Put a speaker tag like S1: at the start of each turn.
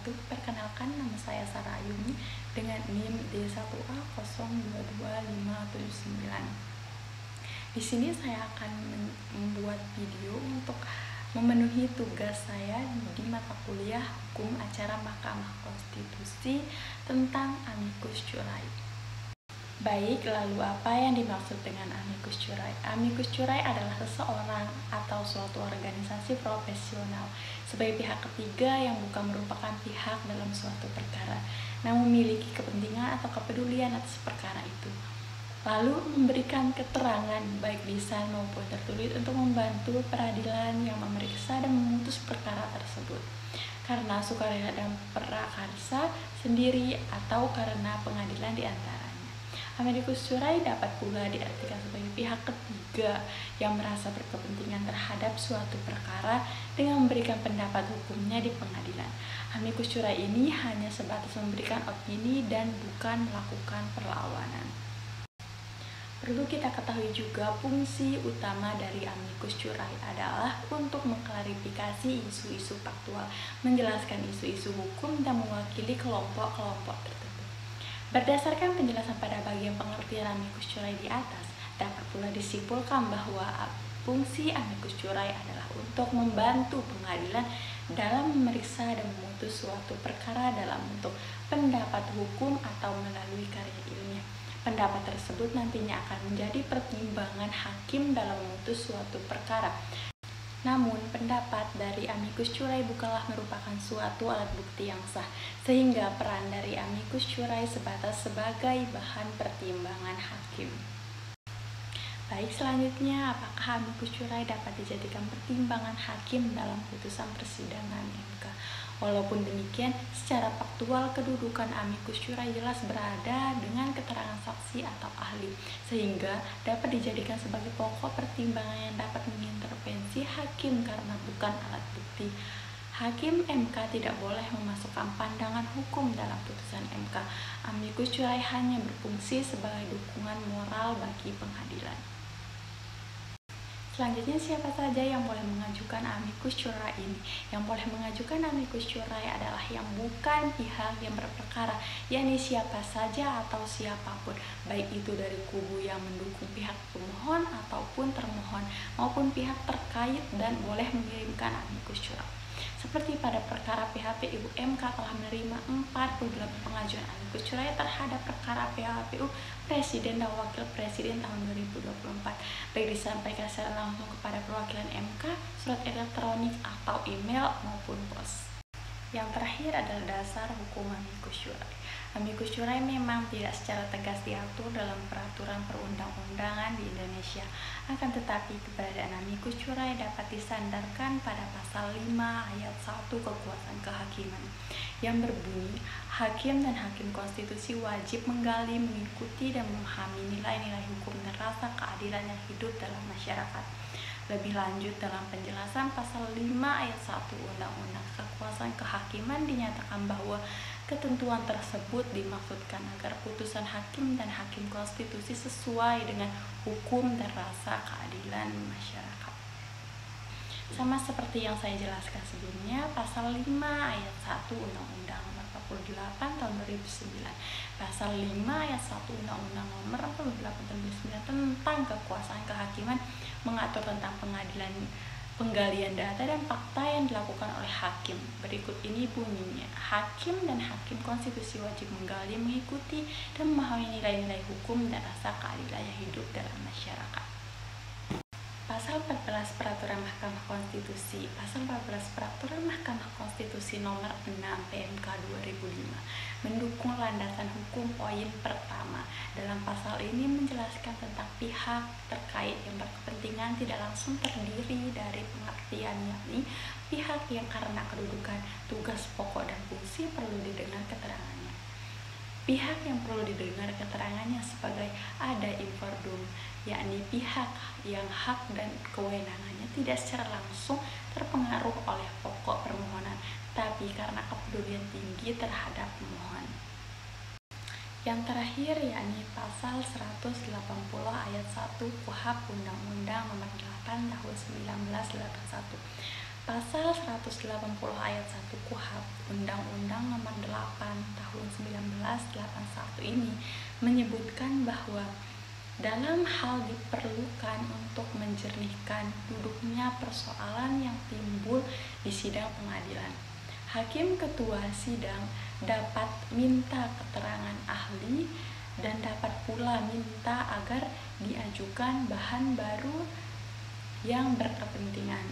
S1: wabarakatuh. Perkenalkan, nama saya Sarah Ayumi dengan NIM D1A022579. Di sini saya akan membuat video untuk memenuhi tugas saya di mata kuliah Hukum Acara Mahkamah Konstitusi tentang amicus curiae. Baik, lalu apa yang dimaksud dengan amicus curiae? Amicus curiae adalah seseorang atau suatu organisasi profesional sebagai pihak ketiga yang bukan merupakan pihak dalam suatu perkara, namun memiliki kepentingan atau kepedulian atas perkara itu, lalu memberikan keterangan baik lisan maupun tertulis untuk membantu peradilan yang memeriksa dan memutus perkara tersebut karena sukarela dan prakarsa sendiri atau karena pengadilan diantaranya. Amicus curiae dapat pula diartikan sebagai pihak ketiga yang merasa berkepentingan terhadap suatu perkara dengan memberikan pendapat hukumnya di pengadilan. Amicus curiae ini hanya sebatas memberikan opini dan bukan melakukan perlawanan. Perlu kita ketahui juga fungsi utama dari amicus curiae adalah untuk mengklarifikasi isu-isu faktual, menjelaskan isu-isu hukum dan mewakili kelompok-kelompok tertentu. Berdasarkan penjelasan pada bagian pengertian amicus curiae di atas, dapat pula disimpulkan bahwa fungsi amicus curiae adalah untuk membantu pengadilan dalam memeriksa dan memutus suatu perkara dalam bentuk pendapat hukum atau melalui karya ilmiah. Pendapat tersebut nantinya akan menjadi pertimbangan hakim dalam memutus suatu perkara. Namun, pendapat dari amicus curiae bukanlah merupakan suatu alat bukti yang sah, sehingga peran dari amicus curiae sebatas sebagai bahan pertimbangan hakim. Baik, selanjutnya, apakah amicus curiae dapat dijadikan pertimbangan hakim dalam putusan persidangan MK? Walaupun demikian, secara faktual kedudukan amicus curiae jelas berada dengan keterangan saksi atau ahli, sehingga dapat dijadikan sebagai pokok pertimbangan yang dapat mengintervensi hakim karena bukan alat bukti. Hakim MK tidak boleh memasukkan pandangan hukum dalam putusan MK. Amicus curiae hanya berfungsi sebagai dukungan moral bagi pengadilan. Selanjutnya, siapa saja yang boleh mengajukan amicus curiae ini? Yang boleh mengajukan amicus curiae adalah yang bukan pihak yang berperkara, yakni siapa saja atau siapapun, baik itu dari kubu yang mendukung pihak pemohon ataupun termohon, maupun pihak terkait, dan boleh mengirimkan amicus curiae. Seperti pada perkara PHPU, MK telah menerima 48 pengajuan amicus curiae terhadap perkara PHPU Presiden dan Wakil Presiden tahun 2024, baik disampaikan secara langsung kepada perwakilan MK, surat elektronik atau email maupun pos. Yang terakhir adalah dasar hukum amicus curiae. Amicus curiae memang tidak secara tegas diatur dalam peraturan perundang-undangan di Indonesia. Akan tetapi, keberadaan amicus curiae dapat disandarkan pada pasal 5 ayat 1 kekuasaan kehakiman yang berbunyi, hakim dan hakim konstitusi wajib menggali, mengikuti, dan memahami nilai-nilai hukum dan rasa keadilan yang hidup dalam masyarakat. Lebih lanjut, dalam penjelasan pasal 5 ayat 1 Undang-Undang Kekuasaan Kehakiman dinyatakan bahwa ketentuan tersebut dimaksudkan agar putusan hakim dan hakim konstitusi sesuai dengan hukum dan rasa keadilan masyarakat. Sama seperti yang saya jelaskan sebelumnya, pasal 5 ayat 1 Undang-Undang Nomor 48 tahun 2009, pasal 5 ayat 1 Undang-Undang Nomor 48 tahun 2009 tentang kekuasaan kehakiman mengatur tentang penggalian data dan fakta yang dilakukan oleh hakim. Berikut ini bunyinya, hakim dan hakim konstitusi wajib menggali, mengikuti, dan memahami nilai-nilai hukum dan rasa keadilan yang hidup dalam masyarakat. Pasal 14 Peraturan Mahkamah Konstitusi. Pasal 14 Peraturan Mahkamah Konstitusi nomor 6 PMK 2005 mendukung landasan hukum poin pertama. Dalam pasal ini menjelaskan tentang pihak terkait yang berkepentingan tidak langsung terdiri dari pengertian, yakni pihak yang karena kedudukan, tugas pokok, dan fungsi perlu didengar keterangannya. Pihak yang perlu didengar keterangannya sebagai ada infordum, yakni pihak yang hak dan kewenangannya tidak secara langsung terpengaruh oleh pokok permohonan, tapi karena kepedulian tinggi terhadap pemohon. Yang terakhir yakni pasal 180 ayat 1 KUHP Undang-Undang Nomor 8 Tahun 1981. Pasal 180 ayat 1 KUHP Undang-Undang ini menyebutkan bahwa dalam hal diperlukan untuk menjernihkan duduknya persoalan yang timbul di sidang pengadilan, hakim ketua sidang dapat minta keterangan ahli dan dapat pula minta agar diajukan bahan baru yang berkepentingan.